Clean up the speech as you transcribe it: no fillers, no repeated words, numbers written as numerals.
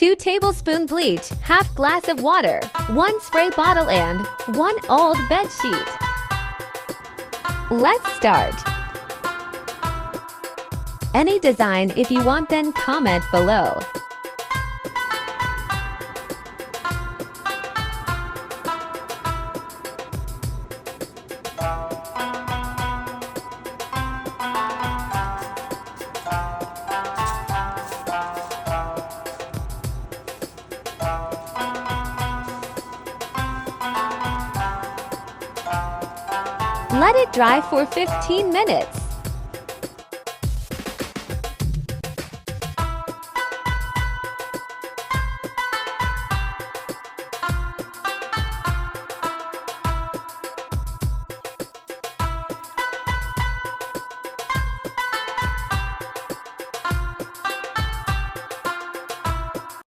2 tablespoon bleach, half glass of water, 1 spray bottle and 1 old bed sheet. Let's start. Any design if you want, then comment below. Let it dry for 15 minutes.